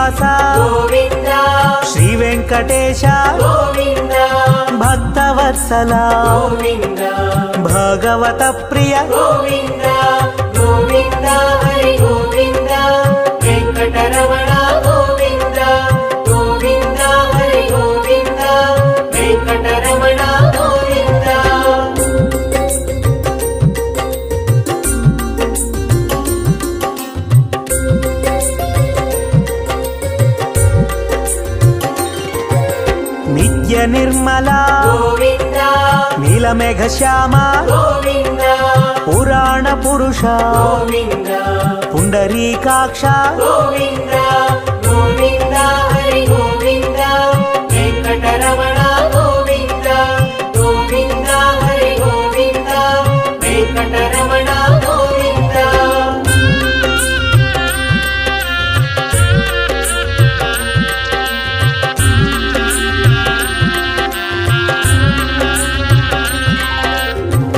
శ్రీనివాస గోవింద శ్రీ వెంకటేశ గోవింద భక్తవత్సల గోవింద భగవత ప్రియ గోవింద గోవింద హరి గోవింద వెంకటరమణ గోవింద గోవింద హరి గోవింద వెంకటరమణ గోవింద నిత్య నిర్మల గోవింద నీలమేఘ శ్యామ గోవింద పురాణ పురుష గోవింద పుండరీకాక్ష గోవింద గోవింద హరి గోవింద వెంకటరమణ గోవింద గోవింద హరి గోవింద వెంకటరమణ గోవింద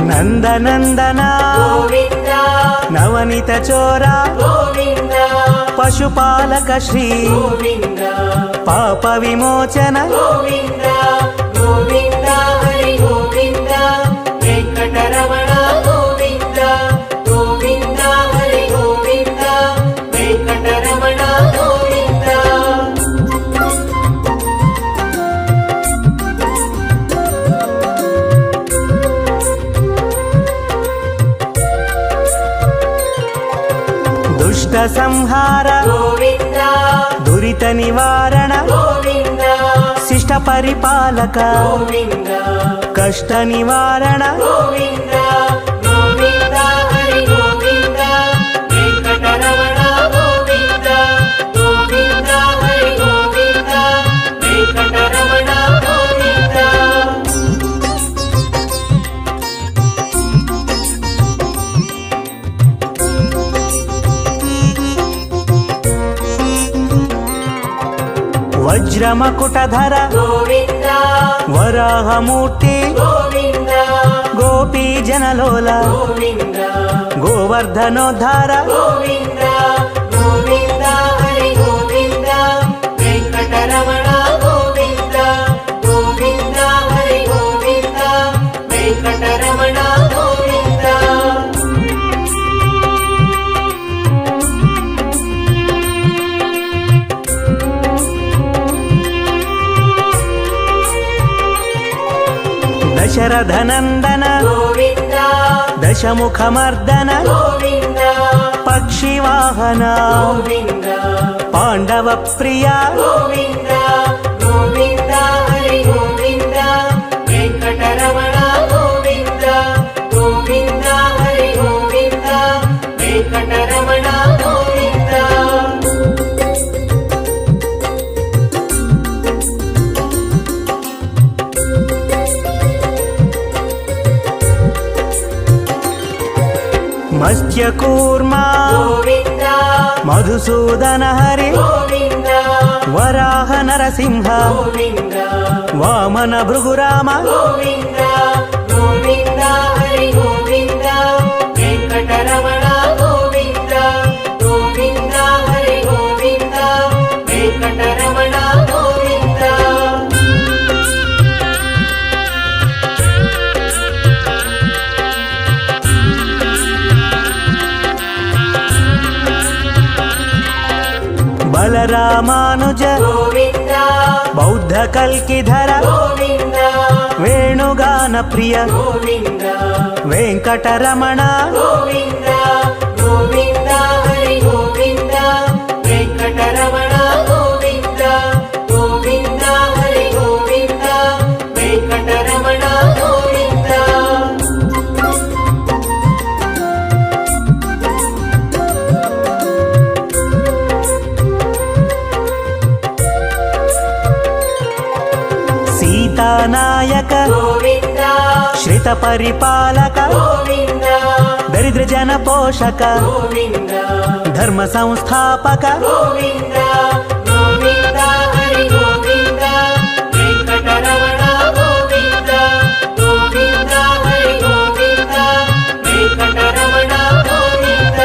నందనందన గోవింద నవనిత చోర గోవింద పశుపాలక శ్రీ గోవింద పాప విమోచన గోవింద గోవింద హరి గోవింద వెంకటరమణ గోవింద గోవింద హరి గోవింద వెంకటరమణ గోవింద దుష్ట సంహార గోవింద దురిత నివారణ గోవింద శిష్ట పరిపాలక గోవింద కష్ట నివారణ గోవింద గోవింద హరి గోవింద వెంకటరమణ గోవింద గోవింద హరి గోవింద వెంకటరమణ గోవింద వజ్రమకుటధర గోవింద వరాహమూర్తి గోవింద గోపీ జనలోల గోవింద గోవర్ధనోద్ధార గోవింద గోవింద హరి గోవింద వెంకటరమణ గోవింద గోవింద హరి గోవింద వెంకటరమణ గోవింద దశరథనందన గోవింద దశముఖమర్దన గోవింద పక్షివాహన గోవింద పాండవ ప్రియ గోవింద గోవింద హరి గోవింద వెంకటరమణ గోవింద గోవింద హరి గోవింద వెంకటరమణ గోవింద మత్స్యకూర్మ గోవింద మధుసూదన హరి గోవింద వరాహ నరసింహ గోవింద వామన భృగురామ గోవింద గోవింద హరి గోవింద వెంకటరమణ గోవింద గోవింద హరి గోవింద వెంకటరమణ గోవింద బలరామానుజ గోవింద బౌద్ధ కల్కిధర గోవింద వేణుగాన ప్రియ గోవింద వెంకటరమణ గోవింద గోవింద హరి గోవింద వెంకటరమణ గోవింద గోవింద హరి గోవింద వెంకటరమణ గోవింద సీతానాయక గోవింద శ్రిత పరిపాలక గోవింద దరిద్ర జన పోషక గోవింద ధర్మ సంస్థాపక గోవింద గోవింద హరి గోవింద వెంకటరమణ గోవింద గోవింద హరి గోవింద వెంకటరమణ గోవింద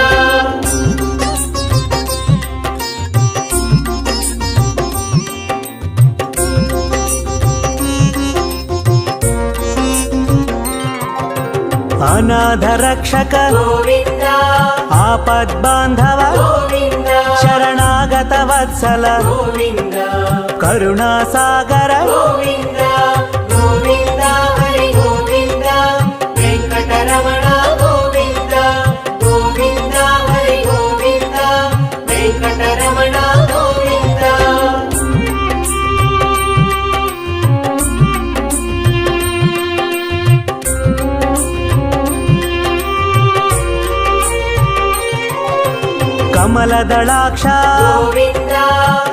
ಅನಾಥ ರಕ್ಷಕ ಗೋವಿಂದ ಆಪದ್ಬಾಂಧವ ಗೋವಿಂದ ಶರಣಾಗತ ವತ್ಸಲ ಗೋವಿಂದ ಕರುಣಾಸಾಗರ ಗೋವಿಂದ ಗೋವಿಂದ ಹರಿ ಗೋವಿಂದ ವೆಂಕಟರಮಣ ಗೋವಿಂದ ಗೋವಿಂದ ಹರಿ ಗೋವಿಂದ ವೆಂಕಟರಮಣ ಗೋವಿಂದ ಕಮಲದಳಾಕ್ಷ ಗೋವಿಂದ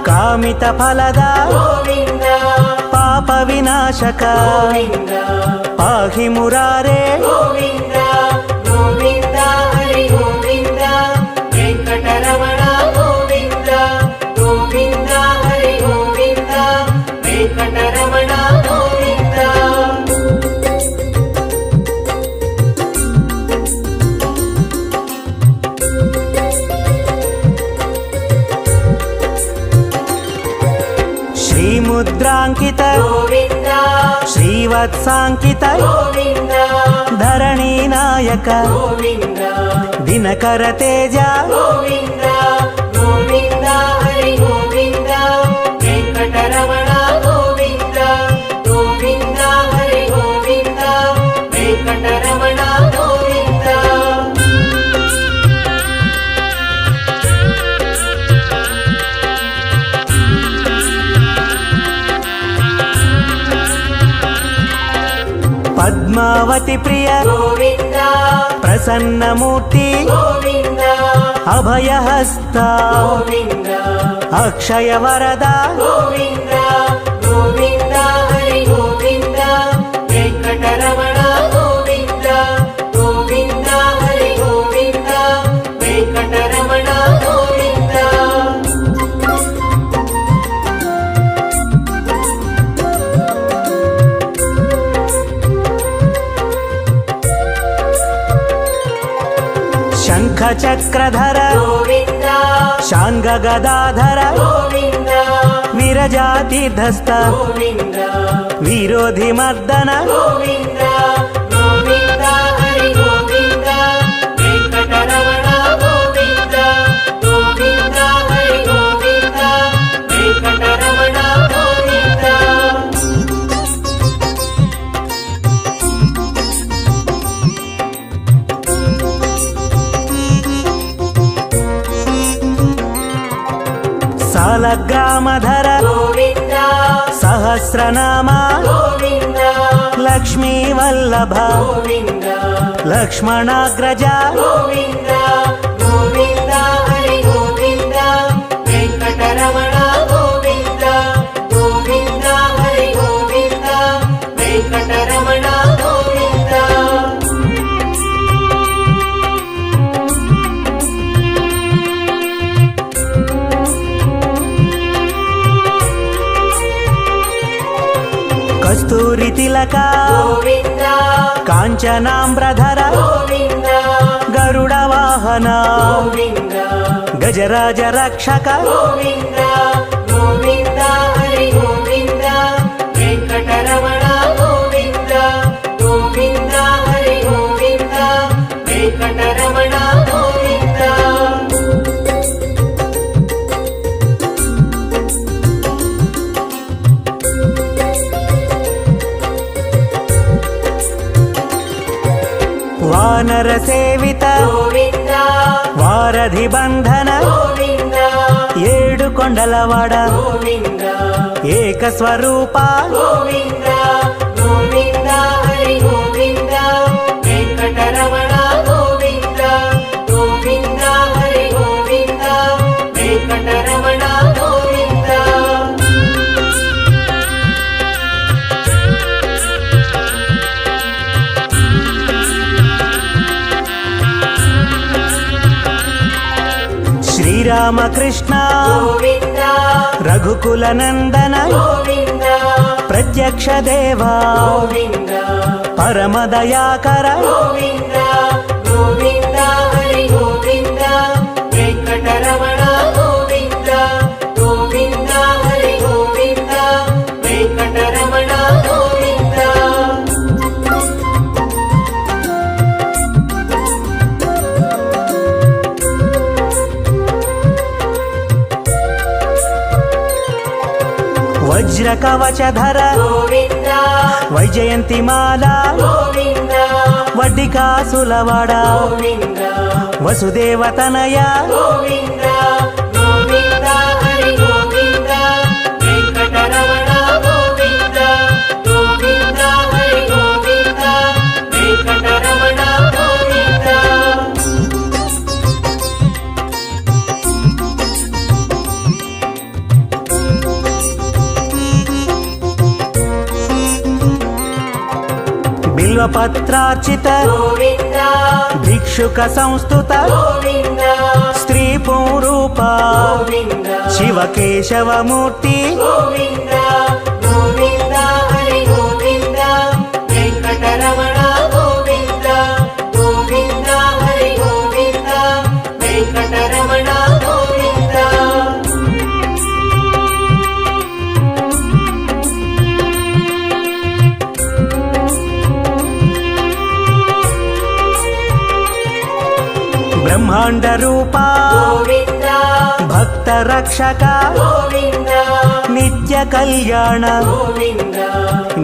ಕಾಮಿತ ಫಲದ ಗೋವಿಂದ ಪಾಪ ವಿನಾಶಕ ಗೋವಿಂದ ಪಾಹಿ ಮುರಾರೇ ಗೋವಿಂದ ಗೋವಿಂದ ಹರಿ ಗೋವಿಂದ ವೆಂಕಟರಮಣ ಗೋವಿಂದ ಗೋವಿಂದ ಹರಿ ಗೋವಿಂದ ವೆಂಕಟರಮಣ ಗೋವಿಂದ ಶ್ರೀಮುದ್ರಾಂಕಿತ ಗೋವಿಂದ ಶ್ರೀವತ್ಸಾಂಕಿತ ಗೋವಿಂದ ಧರಣಿ ನಾಯಕ ಗೋವಿಂದ ದಿನಕರ ತೇಜ ಗೋವಿಂದ ಗೋವಿಂದ ಹರಿ ಗೋವಿಂದ ವೆಂಕಟರಮಣ ಗೋವಿಂದ ಗೋವಿಂದ ಹರಿ ಗೋವಿಂದ ವೆಂಕಟರಮಣ ಗೋವಿಂದ ಪದ್ಮಾವತಿ ಪ್ರಿಯ ಗೋವಿಂದ ಪ್ರಸನ್ನ ಮೂರ್ತಿ ಗೋವಿಂದ ಅಭಯ ಹಸ್ತ ಗೋವಿಂದ ಅಕ್ಷಯ ವರದ ಗೋವಿಂದ ಗೋವಿಂದ ಹರಿ ಗೋವಿಂದ ವೆಂಕಟರಮಣ ಗೋವಿಂದ ಗೋವಿಂದ ಹರಿ ಗೋವಿಂದ ವೆಂಕಟರಮಣ ಗೋವಿಂದ ಶಂಖ ಚಕ್ರಧರ ಗೋವಿಂದ ಶಾಂಗ ಗದಾಧರ ಗೋವಿಂದ ವಿರಜಾತೀರ್ಧಸ್ಥ ಗೋವಿಂದ ವಿರೋಧಿ ಮರ್ದನ ಗೋವಿಂದ ಗೋವಿಂದ ಹರಿ ಗೋವಿಂದ ವೆಂಕಟರಮಣ ಗೋವಿಂದ ಗೋವಿಂದ ಹರಿ ಗೋವಿಂದ ವೆಂಕಟರಮಣ ಗೋವಿಂದ ಸಾಲಗ್ರಾಮಧರ ಗೋವಿಂದ ಸಹಸ್ರನಾಮ ಗೋವಿಂದ ಲಕ್ಷ್ಮೀ ವಲ್ಲಭ ಗೋವಿಂದ ಲಕ್ಷ್ಮಣಾಗ್ರಜ ಗೋವಿಂದ ಗೋವಿಂದ ಹರಿ ಗೋವಿಂದ ವೆಂಕಟರಮಣ ಗೋವಿಂದ ಗೋವಿಂದ ಹರಿ ಗೋವಿಂದ ವೆಂಕಟರಮಣ ಗೋವಿಂದ ಕಸ್ತೂರಿ ತಿಲಕ ಗೋವಿಂದ ಕಾಂಚನಾಂಬ್ರಧರ ಗೋವಿಂದ ಗರುಡ ವಾಹನ ಗೋವಿಂದ ಗಜರಾಜ ರಕ್ಷಕ ಗೋವಿಂದ ಗೋವಿಂದ ಹರಿ ಗೋವಿಂದ ವೆಂಕಟರಮಣ ಗೋವಿಂದ ಗೋವಿಂದ ಹರಿ ಗೋವಿಂದ ವೆಂಕಟರಮಣ ಗೋವಿಂದ ವಾನರ ಸೇವಿತ ಗೋವಿಂದ ವಾರಧಿ ಬಂಧನ ಗೋವಿಂದ ಏಳು ಕೊಂಡಲವಾಡ ಗೋವಿಂದ ಏಕ ಸ್ವರೂಪ ಗೋವಿಂದ ಗೋವಿಂದ ಹರಿ ಗೋವಿಂದ ವೆಂಕಟರಮಣ ಗೋವಿಂದ ಗೋವಿಂದ ಹರಿ ಗೋವಿಂದ ವೆಂಕಟರಮಣ ಗೋವಿಂದ ಶ್ರೀರಾಮಕೃಷ್ಣ ಗೋವಿಂದ ರಘುಕುಲ ನಂದನ ಗೋವಿಂದ ಪ್ರತ್ಯಕ್ಷ ದೇವ ಗೋವಿಂದ ಪರಮ ದಯಾಕರ ಗೋವಿಂದ ಗೋವಿಂದ ಹರಿ ಗೋವಿಂದ ವೆಂಕಟರಮಣ ಗೋವಿಂದ ಗೋವಿಂದ ಹರಿ ಗೋವಿಂದ ವೆಂಕಟರಮಣ ಗೋವಿಂದ వజ్ర కవచధర గోవింద వైజయంతిమాల గోవింద వడ్డికాసులవాడ గోవింద వసుదేవతనయ గోవింద గోవింద హరి గోవింద వెంకటరమణ గోవింద గోవింద హరి గోవింద వెంకటరమణ గోవింద బిల్వపత్రార్చిత గోవింద భిక్షుక సంస్థుత గోవింద స్త్రీ పూరూప గోవింద శివకేశవమూర్తి గోవింద గోవింద హరి గోవింద వెంకటరమణ గోవింద గోవింద హరి గోవింద వెంకటరమణ గోవింద బ్రహ్మాండ రూప గోవింద భక్త రక్షక గోవింద నిత్య కళ్యాణ గోవింద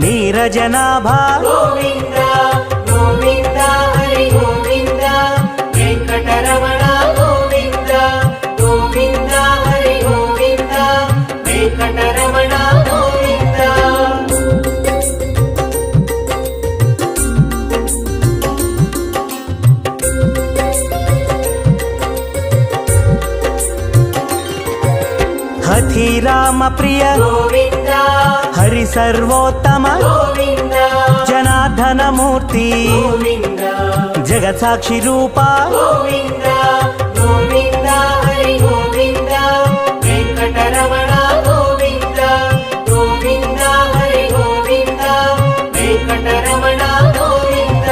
నీరజనాభ గోవింద గోవింద హరి గోవింద వెంకటరమణ గోవింద గోవింద హరి గోవింద వెంకటరమణ గోవింద హఠి రామ ప్రియ గోవింద హరి సర్వోత్తమ గోవింద జనార్దన మూర్తి గోవింద జగత్ సాక్షి రూప గోవింద గోవింద హరి గోవింద వెంకటరమణ గోవింద గోవింద హరి గోవింద వెంకటరమణ గోవింద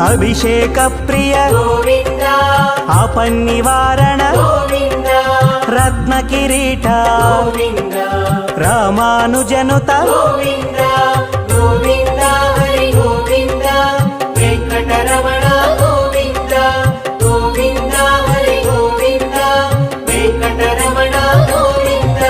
అభిషేక ప్రియ గోవింద ఆపన్నివారణ గోవింద రత్న కిరీట గోవింద రామానుజనుత గోవింద గోవింద హరి గోవింద వెంకటరమణ గోవింద గోవింద హరి గోవింద వెంకటరమణ గోవింద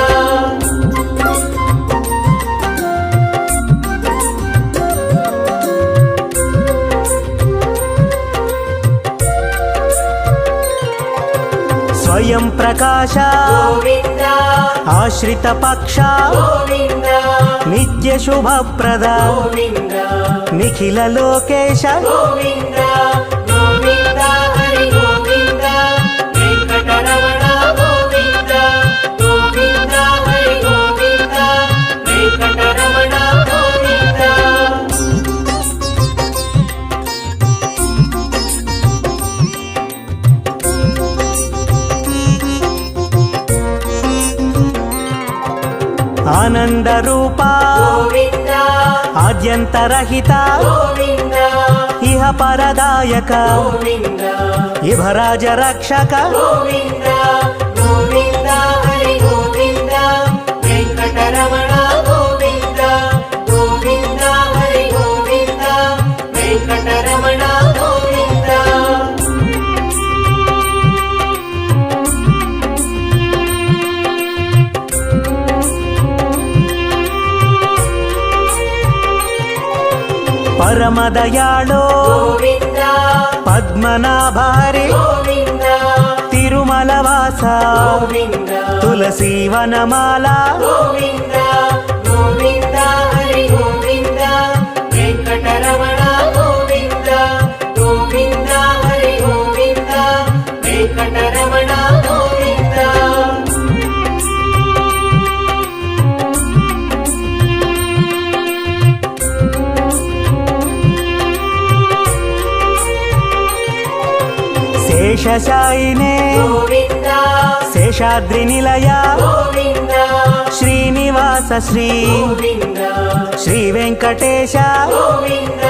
స్వయం ప్రకాశ గోవింద ఆశ్రిత పక్ష గోవింద నిత్య శుభప్రద గోవింద నిఖిల లోకేశ గోవింద గోవింద హరి గోవింద వెంకటరమణ గోవింద గోవింద హరి గోవింద వెంకటరమణ గోవింద ఆనంద రూప గోవింద ఆద్యంతరహిత గోవింద ఇహ పరదాయక గోవింద ఇభరాజ రక్షక గోవింద గోవింద హరి గోవింద వెంకటరమణ గోవింద గోవింద హరి గోవింద వెంకటరమణ గోవింద పరమదయాళో గోవింద పద్మనాభారి గోవింద తిరుమల తిరుమల వాస గోవింద తులసీవనమాల గోవింద గోవింద హరి గోవింద గోవింద హరి గోవింద వెంకటరమణ గోవింద గోవింద హరి గోవింద వెంకటరమణ గోవింద గోవింద హరి గోవింద వెంకటరమణ గోవింద శేషశాయినే గోవింద శేషాద్రి నిలయ గోవింద శ్రీనివాస శ్రీ గోవింద శ్రీ వెంకటేశ గోవింద